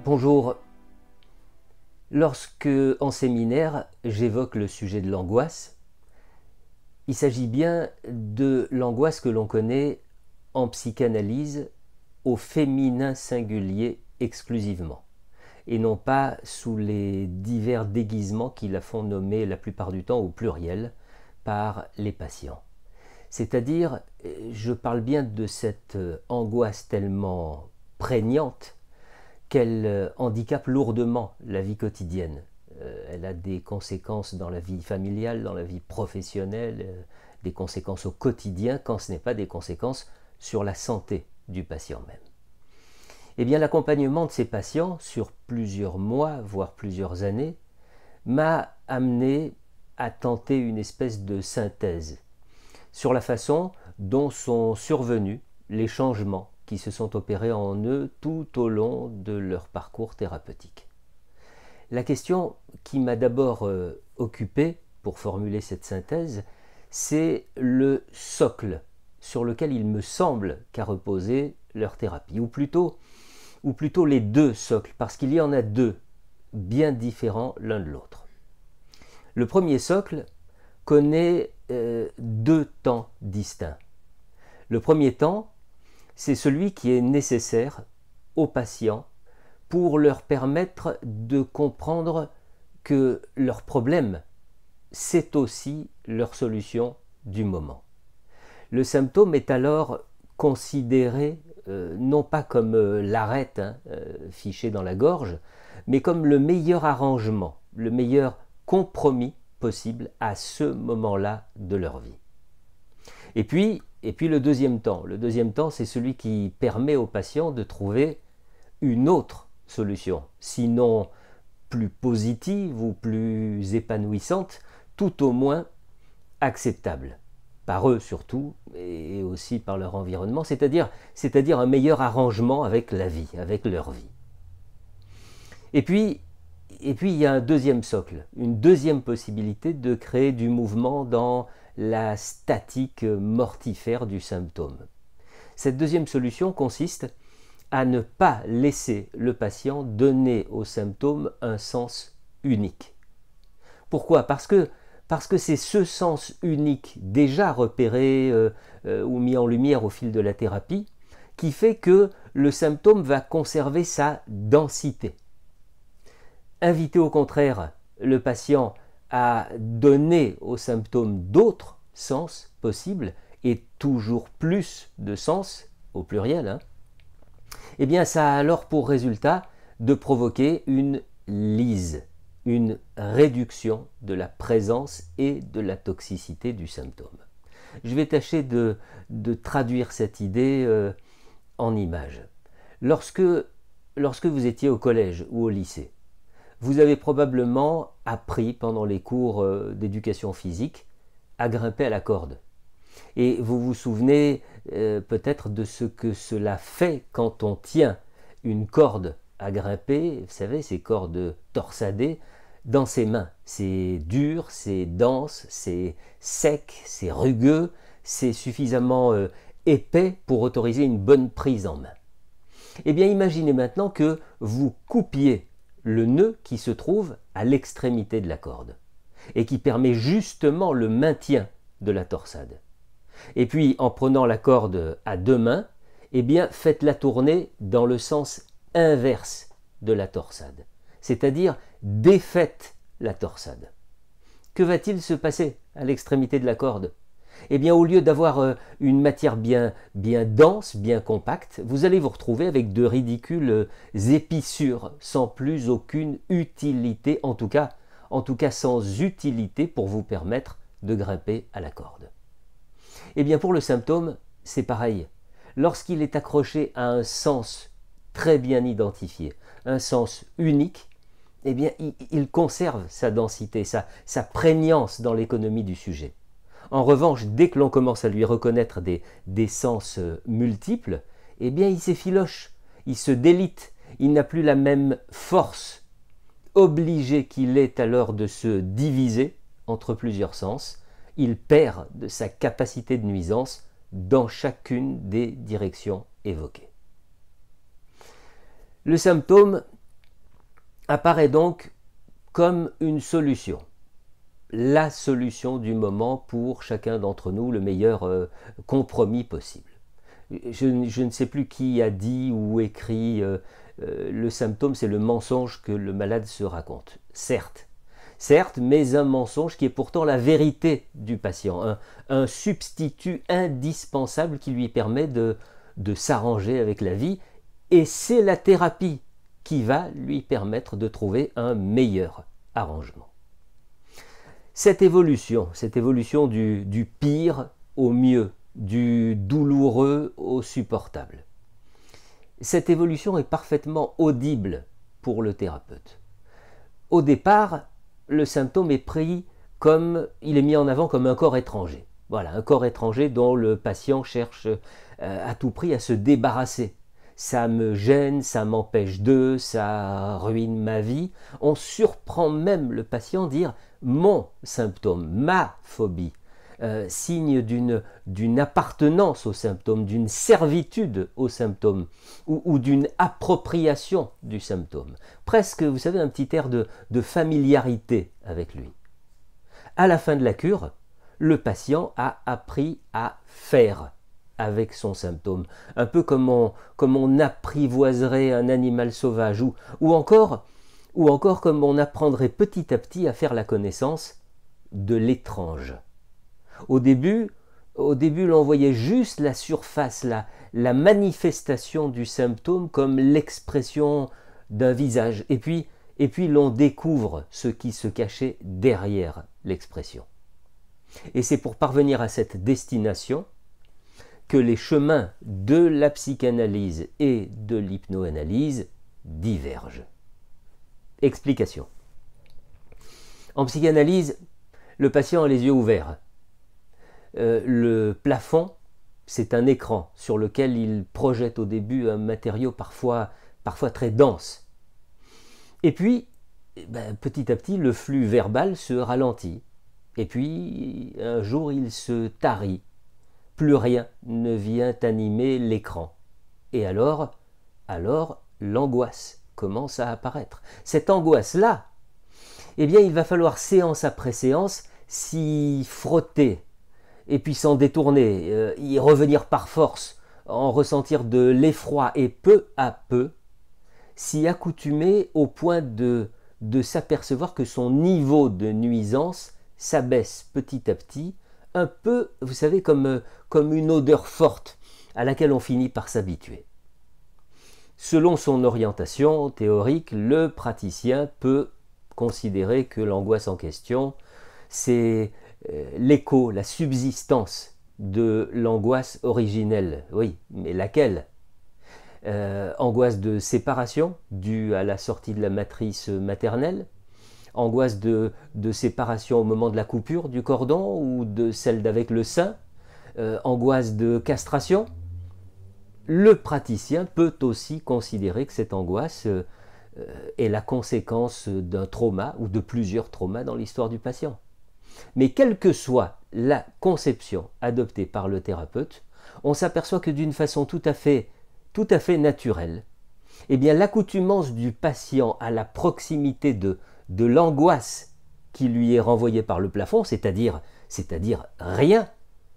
Bonjour. Lorsque, en séminaire, j'évoque le sujet de l'angoisse, il s'agit bien de l'angoisse que l'on connaît en psychanalyse au féminin singulier exclusivement, et non pas sous les divers déguisements qui la font nommer la plupart du temps au pluriel par les patients. C'est-à-dire, je parle bien de cette angoisse tellement prégnante qu'elle handicape lourdement la vie quotidienne. Elle a des conséquences dans la vie familiale, dans la vie professionnelle, des conséquences au quotidien, quand ce n'est pas des conséquences sur la santé du patient même. Eh bien, l'accompagnement de ces patients sur plusieurs mois, voire plusieurs années, m'a amené à tenter une espèce de synthèse sur la façon dont sont survenus les changements qui se sont opérés en eux tout au long de leur parcours thérapeutique. La question qui m'a d'abord occupé pour formuler cette synthèse, c'est le socle sur lequel il me semble qu'a reposé leur thérapie, ou plutôt les deux socles, parce qu'il y en a deux, bien différents l'un de l'autre. Le premier socle connaît deux temps distincts. Le premier temps, c'est celui qui est nécessaire aux patients pour leur permettre de comprendre que leur problème, c'est aussi leur solution du moment. Le symptôme est alors considéré non pas comme l'arête fichée dans la gorge, mais comme le meilleur arrangement, le meilleur compromis possible à ce moment-là de leur vie. Et puis le deuxième temps, c'est celui qui permet aux patients de trouver une autre solution, sinon plus positive ou plus épanouissante, tout au moins acceptable, par eux surtout, et aussi par leur environnement, c'est-à-dire un meilleur arrangement avec la vie, avec leur vie. Et puis il y a un deuxième socle, une deuxième possibilité de créer du mouvement dans la statique mortifère du symptôme. Cette deuxième solution consiste à ne pas laisser le patient donner au symptôme un sens unique. Pourquoi ? Parce que c'est ce sens unique déjà repéré ou mis en lumière au fil de la thérapie qui fait que le symptôme va conserver sa densité. Inviter au contraire le patient à donner au symptôme d'autres sens possibles et toujours plus de sens au pluriel, eh bien ça a alors pour résultat de provoquer une lyse, une réduction de la présence et de la toxicité du symptôme. Je vais tâcher de traduire cette idée en images. Lorsque vous étiez au collège ou au lycée, vous avez probablement appris pendant les cours d'éducation physique à grimper à la corde. Et vous vous souvenez peut-être de ce que cela fait quand on tient une corde à grimper, vous savez, ces cordes torsadées, dans ses mains. C'est dur, c'est dense, c'est sec, c'est rugueux, c'est suffisamment épais pour autoriser une bonne prise en main. Eh bien, imaginez maintenant que vous coupiez le nœud qui se trouve à l'extrémité de la corde et qui permet justement le maintien de la torsade. Et puis, en prenant la corde à deux mains, eh bien, faites-la tourner dans le sens inverse de la torsade, c'est-à-dire défaites la torsade. Que va-t-il se passer à l'extrémité de la corde ? Eh bien, au lieu d'avoir une matière bien dense, bien compacte, vous allez vous retrouver avec de ridicules épissures sans plus aucune utilité, en tout cas sans utilité pour vous permettre de grimper à la corde. Eh bien, pour le symptôme, c'est pareil. Lorsqu'il est accroché à un sens très bien identifié, un sens unique, eh bien, il conserve sa densité, sa prégnance dans l'économie du sujet. En revanche, dès que l'on commence à lui reconnaître des sens multiples, eh bien, il s'effiloche, il se délite, il n'a plus la même force, obligé qu'il est alors de se diviser entre plusieurs sens, il perd de sa capacité de nuisance dans chacune des directions évoquées. Le symptôme, apparaît donc comme une solution, la solution du moment pour chacun d'entre nous, le meilleur compromis possible. Je ne sais plus qui a dit ou écrit le symptôme, c'est le mensonge que le malade se raconte. Certes, mais un mensonge qui est pourtant la vérité du patient, un substitut indispensable qui lui permet de s'arranger avec la vie, et c'est la thérapie qui va lui permettre de trouver un meilleur arrangement. Cette évolution du pire au mieux, du douloureux au supportable, cette évolution est parfaitement audible pour le thérapeute. Au départ, le symptôme est il est mis en avant comme un corps étranger. Voilà, un corps étranger dont le patient cherche à tout prix à se débarrasser. Ça me gêne, ça m'empêche ça ruine ma vie. On surprend même le patient à dire mon symptôme, ma phobie, signe d'une appartenance au symptôme, d'une servitude au symptôme ou d'une appropriation du symptôme. Presque, vous savez, un petit air de familiarité avec lui. À la fin de la cure, le patient a appris à faire avec son symptôme, un peu comme on apprivoiserait un animal sauvage, ou encore comme on apprendrait petit à petit à faire la connaissance de l'étrange. Au début, l'on voyait juste la surface, la manifestation du symptôme comme l'expression d'un visage, et puis l'on découvre ce qui se cachait derrière l'expression. Et c'est pour parvenir à cette destination que les chemins de la psychanalyse et de l'hypnoanalyse divergent. Explication. En psychanalyse, le patient a les yeux ouverts. Le plafond, c'est un écran sur lequel il projette au début un matériau parfois très dense. Et puis, petit à petit, le flux verbal se ralentit. Et puis, un jour, il se tarit. Plus rien ne vient animer l'écran. Et alors, l'angoisse commence à apparaître. Cette angoisse-là, eh bien, il va falloir séance après séance s'y frotter, et puis s'en détourner, y revenir par force, en ressentir de l'effroi, et peu à peu, s'y accoutumer au point de s'apercevoir que son niveau de nuisance s'abaisse petit à petit, un peu, vous savez, comme une odeur forte à laquelle on finit par s'habituer. Selon son orientation théorique, le praticien peut considérer que l'angoisse en question, c'est l'écho, la subsistance de l'angoisse originelle. Oui, mais laquelle ? Angoisse de séparation due à la sortie de la matrice maternelle, angoisse de séparation au moment de la coupure du cordon ou de celle d'avec le sein, angoisse de castration. Le praticien peut aussi considérer que cette angoisse est la conséquence d'un trauma ou de plusieurs traumas dans l'histoire du patient. Mais quelle que soit la conception adoptée par le thérapeute, on s'aperçoit que d'une façon tout à fait naturelle, eh bien, l'accoutumance du patient à la proximité de l'angoisse qui lui est renvoyée par le plafond, c'est-à-dire rien,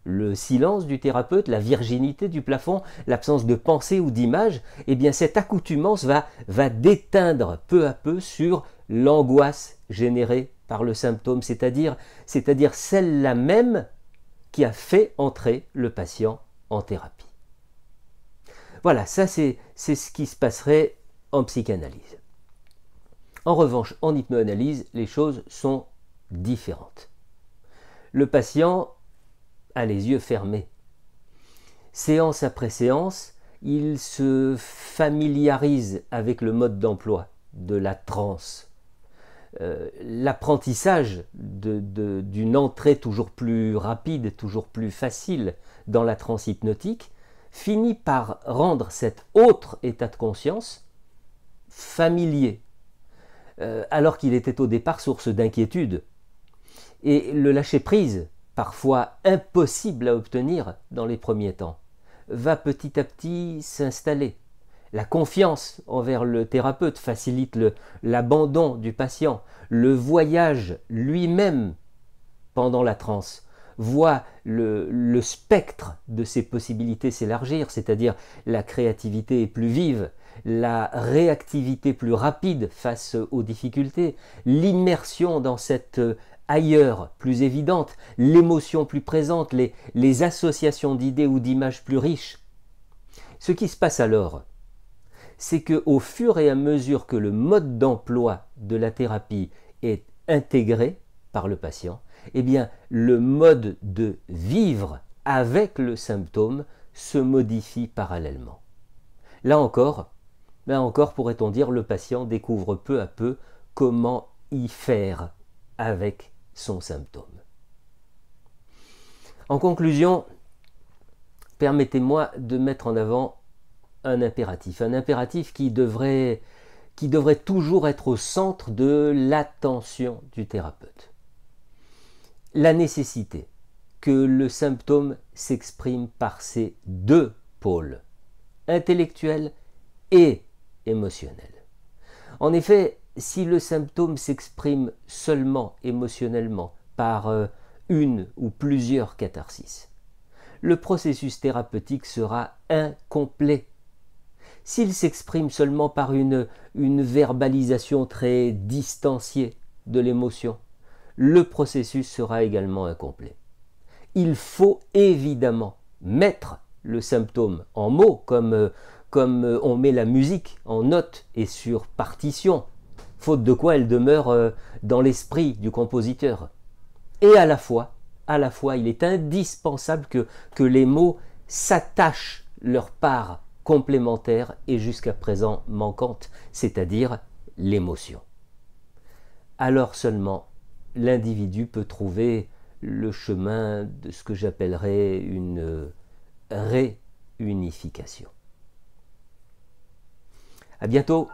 le silence du thérapeute, la virginité du plafond, l'absence de pensée ou d'image, eh bien cette accoutumance va déteindre peu à peu sur l'angoisse générée par le symptôme, c'est-à-dire celle-là même qui a fait entrer le patient en thérapie. Voilà, ça c'est ce qui se passerait en psychanalyse. En revanche, en hypnoanalyse, les choses sont différentes. Le patient a les yeux fermés. Séance après séance, il se familiarise avec le mode d'emploi de la transe. L'apprentissage d'une entrée toujours plus rapide, toujours plus facile dans la transe hypnotique finit par rendre cet autre état de conscience familier, alors qu'il était au départ source d'inquiétude. Et le lâcher-prise, parfois impossible à obtenir dans les premiers temps, va petit à petit s'installer. La confiance envers le thérapeute facilite l'abandon du patient. Le voyage lui-même pendant la transe voit le spectre de ses possibilités s'élargir, c'est-à-dire la créativité est plus vive, la réactivité plus rapide face aux difficultés, l'immersion dans cette ailleurs plus évidente, l'émotion plus présente, les associations d'idées ou d'images plus riches. Ce qui se passe alors, c'est qu'au fur et à mesure que le mode d'emploi de la thérapie est intégré par le patient, eh bien, le mode de vivre avec le symptôme se modifie parallèlement. Là encore, pourrait-on dire, le patient découvre peu à peu comment y faire avec son symptôme. En conclusion, permettez-moi de mettre en avant un impératif qui devrait toujours être au centre de l'attention du thérapeute. La nécessité que le symptôme s'exprime par ces deux pôles, intellectuel et émotionnel. En effet, si le symptôme s'exprime seulement émotionnellement par une ou plusieurs catharsis, le processus thérapeutique sera incomplet. S'il s'exprime seulement par une verbalisation très distanciée de l'émotion, le processus sera également incomplet. Il faut évidemment mettre le symptôme en mots, comme on met la musique en notes et sur partition, faute de quoi elle demeure dans l'esprit du compositeur. Et à la fois, il est indispensable que les mots s'attachent leur part complémentaire et jusqu'à présent manquante, c'est-à-dire l'émotion. Alors seulement, l'individu peut trouver le chemin de ce que j'appellerais une réunification. À bientôt.